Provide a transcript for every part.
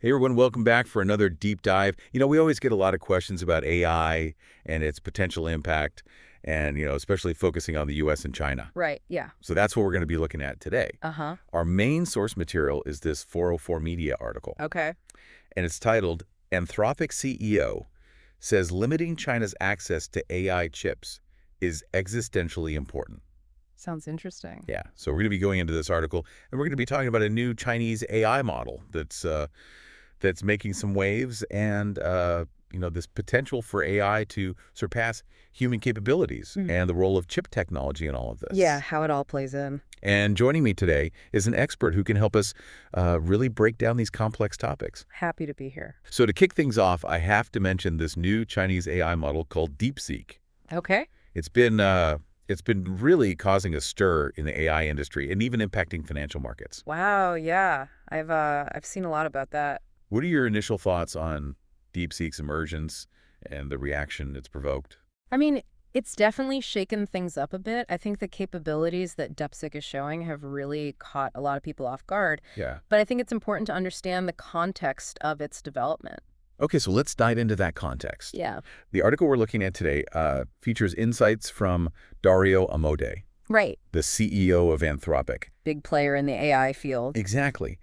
Hey everyone, welcome back for another deep dive. We always get a lot of questions about AI and its potential impact and, especially focusing on the US and China. Right, yeah. So that's what we're going to be looking at today. Uh-huh. Our main source material is this 404 Media article, Okay. and it's titled Anthropic CEO says limiting China's access to AI chips is existentially important. Sounds interesting. Yeah, so we're going to be going into this article, and we're going to be talking about a new Chinese AI model that's making some waves and, this potential for AI to surpass human capabilities and the role of chip technology in all of Yeah, this. how it all plays in. And joining me today is an expert who can help us really break down these complex topics. Happy to be here. So to kick things off, I have to mention this new Chinese AI model called DeepSeek. Okay. It's been really causing a stir in the AI industry and even impacting financial markets. Wow, yeah. I've seen a lot about that. What are your initial thoughts on DeepSeek's emergence and the reaction it's provoked? I mean, it's definitely shaken things up a bit. I think the capabilities that DeepSeek is showing have really caught a lot of people off guard. Yeah. But I think it's important to understand the context of its development. Okay, so let's dive into that context. Yeah. The article we're looking at today features insights from Dario Amodei, Right. the CEO of Anthropic. Big player in the AI field. Exactly.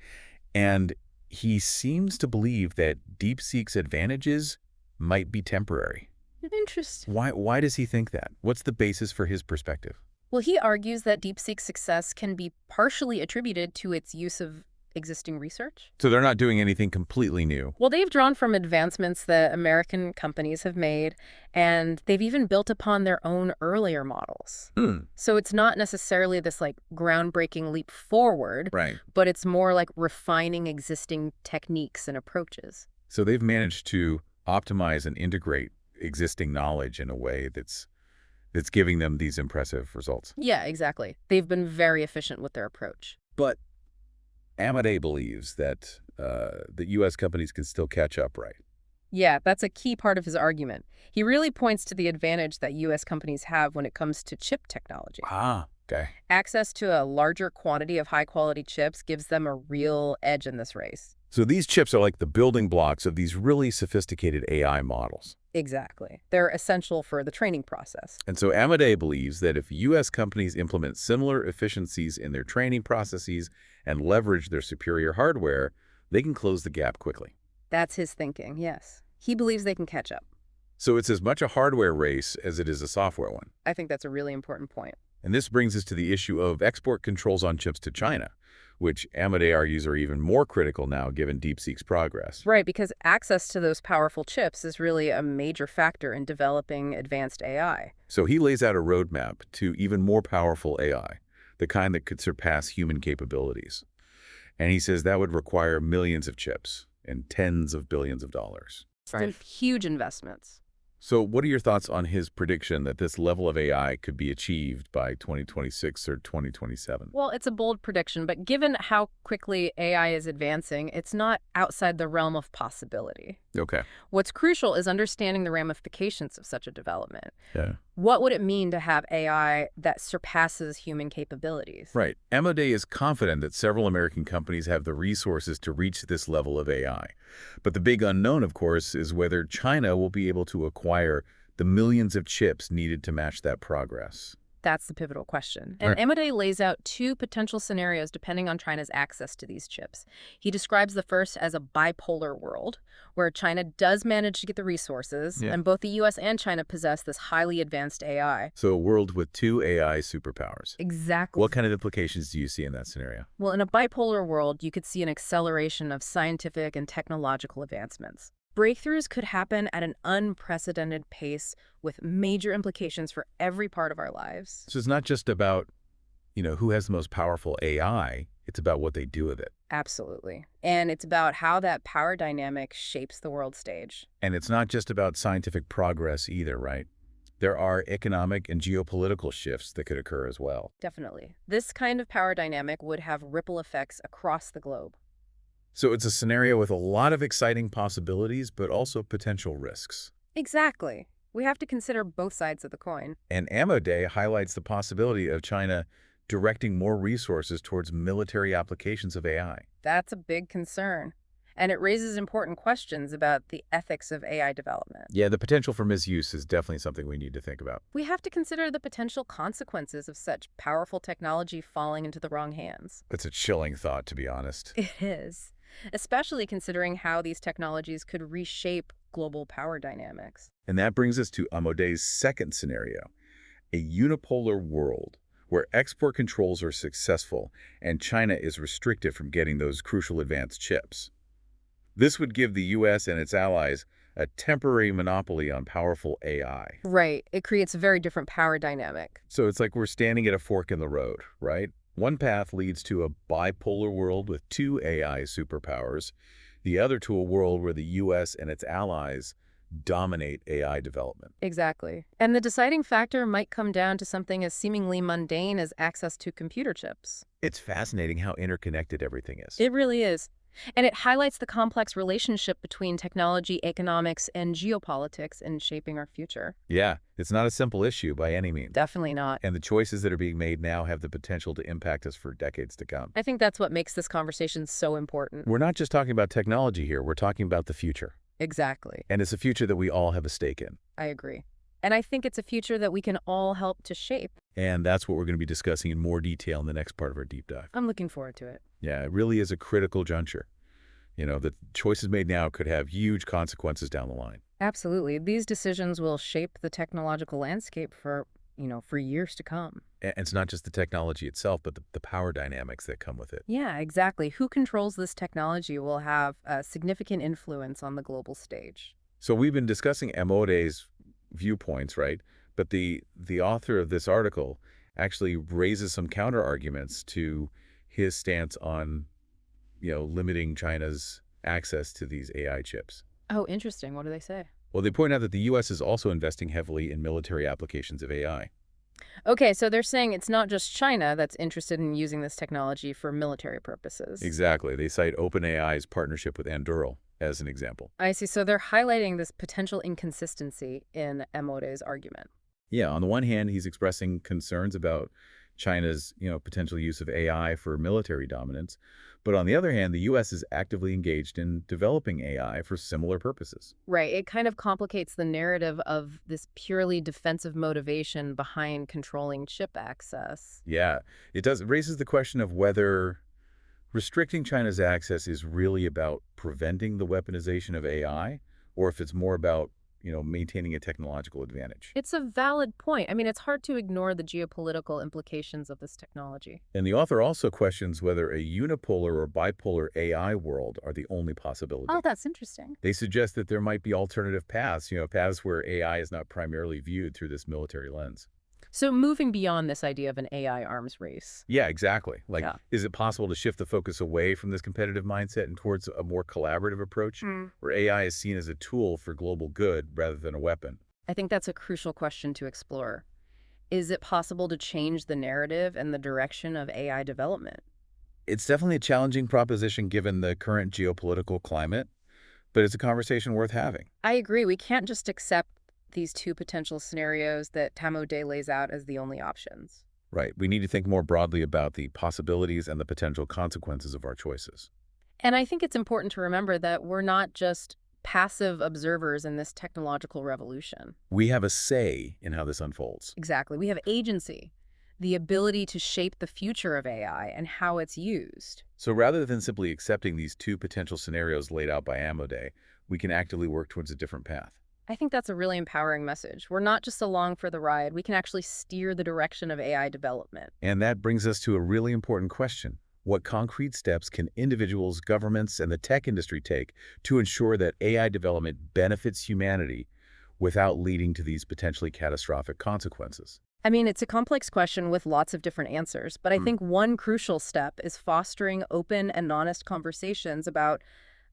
And he seems to believe that DeepSeek's advantages might be temporary. Interesting. Why does he think that? What's the basis for his perspective? Well, he argues that DeepSeek's success can be partially attributed to its use of existing research. So they're not doing anything completely new. Well, they've drawn from advancements that American companies have made, and they've even built upon their own earlier models. So it's not necessarily this groundbreaking leap forward, Right. but it's more like refining existing techniques and approaches. So they've managed to optimize and integrate existing knowledge in a way that's giving them these impressive results. Yeah, exactly. They've been very efficient with their approach. But Amadei believes that U.S. companies can still catch up, right? Yeah, that's a key part of his argument. He really points to the advantage that U.S. companies have when it comes to chip technology. Ah, okay. Access to a larger quantity of high-quality chips gives them a real edge in this race. So these chips are like the building blocks of these really sophisticated AI models. Exactly. They're essential for the training process. And so Amadei believes that if U.S. companies implement similar efficiencies in their training processes and leverage their superior hardware, they can close the gap quickly. That's his thinking, yes. He believes they can catch up. So it's as much a hardware race as it is a software one. I think that's a really important point. And this brings us to the issue of export controls on chips to China, which Amadei argues are even more critical now given DeepSeek's progress. Right, because access to those powerful chips is really a major factor in developing advanced AI. So he lays out a roadmap to even more powerful AI, the kind that could surpass human capabilities. And he says that would require millions of chips and tens of billions of dollars. Right. Huge investments. So what are your thoughts on his prediction that this level of AI could be achieved by 2026 or 2027? Well, it's a bold prediction, but given how quickly AI is advancing, it's not outside the realm of possibility. Okay. What's crucial is understanding the ramifications of such a development. Yeah. What would it mean to have AI that surpasses human capabilities? Right. Amadei is confident that several American companies have the resources to reach this level of AI. But the big unknown, of course, is whether China will be able to acquire the millions of chips needed to match that progress. That's the pivotal question. And Amadei lays out two potential scenarios depending on China's access to these chips. He describes the first as a bipolar world, where China does manage to get the resources, and both the U.S. and China possess this highly advanced AI. So a world with two AI superpowers. Exactly. What kind of implications do you see in that scenario? Well, in a bipolar world, you could see an acceleration of scientific and technological advancements. Breakthroughs could happen at an unprecedented pace with major implications for every part of our lives. So it's not just about, who has the most powerful AI. It's about what they do with it. Absolutely. And it's about how that power dynamic shapes the world stage. And it's not just about scientific progress either, right? There are economic and geopolitical shifts that could occur as well. Definitely. This kind of power dynamic would have ripple effects across the globe. So it's a scenario with a lot of exciting possibilities, but also potential risks. Exactly. We have to consider both sides of the coin. And Amadei highlights the possibility of China directing more resources towards military applications of AI. That's a big concern. And it raises important questions about the ethics of AI development. Yeah, the potential for misuse is definitely something we need to think about. We have to consider the potential consequences of such powerful technology falling into the wrong hands. It's a chilling thought, to be honest. It is, especially considering how these technologies could reshape global power dynamics. And that brings us to Amodei's second scenario, a unipolar world where export controls are successful and China is restricted from getting those crucial advanced chips. This would give the U.S. and its allies a temporary monopoly on powerful AI. Right. It creates a very different power dynamic. So it's like we're standing at a fork in the road, right? One path leads to a bipolar world with two AI superpowers, the other to a world where the U.S. and its allies dominate AI development. Exactly. And the deciding factor might come down to something as seemingly mundane as access to computer chips. It's fascinating how interconnected everything is. It really is. And it highlights the complex relationship between technology, economics, and geopolitics in shaping our future. Yeah, it's not a simple issue by any means. Definitely not. And the choices that are being made now have the potential to impact us for decades to come. I think that's what makes this conversation so important. We're not just talking about technology here, we're talking about the future. Exactly. And it's a future that we all have a stake in. I agree. And I think it's a future that we can all help to shape. And that's what we're going to be discussing in more detail in the next part of our deep dive. I'm looking forward to it. Yeah, it really is a critical juncture. The choices made now could have huge consequences down the line. Absolutely. These decisions will shape the technological landscape for years to come. And it's not just the technology itself, but the power dynamics that come with it. Yeah, exactly. Who controls this technology will have a significant influence on the global stage. So we've been discussing Amodei's viewpoints, right? But the author of this article actually raises some counter arguments to his stance on, limiting China's access to these AI chips. Oh, interesting. What do they say? Well, they point out that the U.S. is also investing heavily in military applications of AI. Okay, so they're saying it's not just China that's interested in using this technology for military purposes. Exactly. They cite OpenAI's partnership with Anduril as an example. I see. So they're highlighting this potential inconsistency in Emote's argument. Yeah, on the one hand, he's expressing concerns about China's, potential use of AI for military dominance. But on the other hand, the U.S. is actively engaged in developing AI for similar purposes. Right. It kind of complicates the narrative of this purely defensive motivation behind controlling chip access. Yeah, it does. It raises the question of whether restricting China's access is really about preventing the weaponization of AI, or if it's more about, maintaining a technological advantage. It's a valid point. I mean, it's hard to ignore the geopolitical implications of this technology. And the author also questions whether a unipolar or bipolar AI world are the only possibility. Oh, that's interesting. They suggest that there might be alternative paths, paths where AI is not primarily viewed through this military lens. So moving beyond this idea of an AI arms race. Yeah, exactly. Like, Yeah. is it possible to shift the focus away from this competitive mindset and towards a more collaborative approach where AI is seen as a tool for global good rather than a weapon? I think that's a crucial question to explore. Is it possible to change the narrative and the direction of AI development? It's definitely a challenging proposition given the current geopolitical climate, but it's a conversation worth having. I agree. We can't just accept these two potential scenarios that Tamo Day lays out as the only options. Right. We need to think more broadly about the possibilities and the potential consequences of our choices. And I think it's important to remember that we're not just passive observers in this technological revolution. We have a say in how this unfolds. Exactly. We have agency, the ability to shape the future of AI and how it's used. So rather than simply accepting these two potential scenarios laid out by Amodei, we can actively work towards a different path. I think that's a really empowering message. We're not just along for the ride. We can actually steer the direction of AI development. And that brings us to a really important question. What concrete steps can individuals, governments, and the tech industry take to ensure that AI development benefits humanity without leading to these potentially catastrophic consequences? I mean, it's a complex question with lots of different answers, but I think one crucial step is fostering open and honest conversations about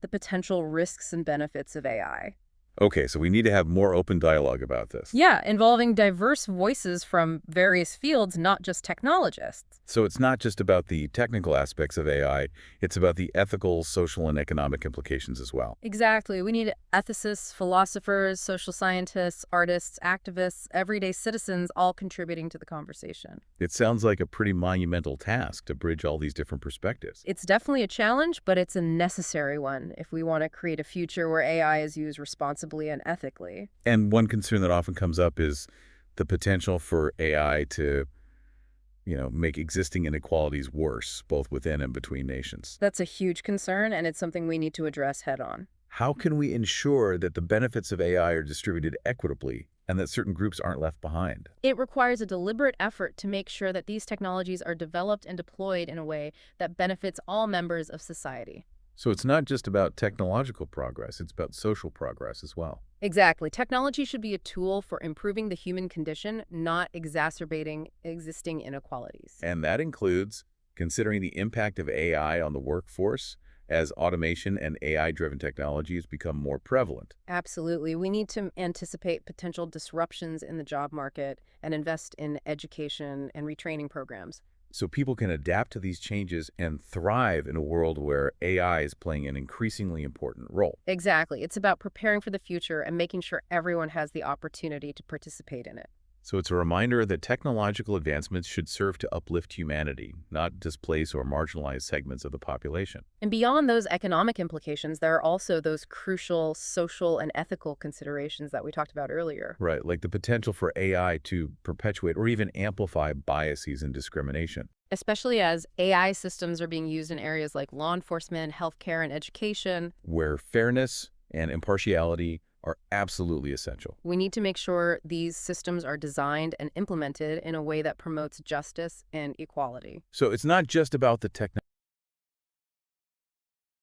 the potential risks and benefits of AI. Okay, so we need to have more open dialogue about this. Yeah, involving diverse voices from various fields, not just technologists. So it's not just about the technical aspects of AI, it's about the ethical, social, and economic implications as well. Exactly. We need ethicists, philosophers, social scientists, artists, activists, everyday citizens all contributing to the conversation. It sounds like a pretty monumental task to bridge all these different perspectives. It's definitely a challenge, but it's a necessary one if we want to create a future where AI is used responsibly and ethically. And one concern that often comes up is the potential for AI to, make existing inequalities worse, both within and between nations. That's a huge concern, and it's something we need to address head on. How can we ensure that the benefits of AI are distributed equitably and that certain groups aren't left behind? It requires a deliberate effort to make sure that these technologies are developed and deployed in a way that benefits all members of society. So it's not just about technological progress, it's about social progress as well. Exactly. Technology should be a tool for improving the human condition, not exacerbating existing inequalities. And that includes considering the impact of AI on the workforce as automation and AI-driven technologies become more prevalent. Absolutely. We need to anticipate potential disruptions in the job market and invest in education and retraining programs. So people can adapt to these changes and thrive in a world where AI is playing an increasingly important role. Exactly. It's about preparing for the future and making sure everyone has the opportunity to participate in it. So it's a reminder that technological advancements should serve to uplift humanity, not displace or marginalize segments of the population. And beyond those economic implications, there are also those crucial social and ethical considerations that we talked about earlier. Right, like the potential for AI to perpetuate or even amplify biases and discrimination. Especially as AI systems are being used in areas like law enforcement, healthcare, and education. Where fairness and impartiality are absolutely essential. We need to make sure these systems are designed and implemented in a way that promotes justice and equality. So it's not just about the technology.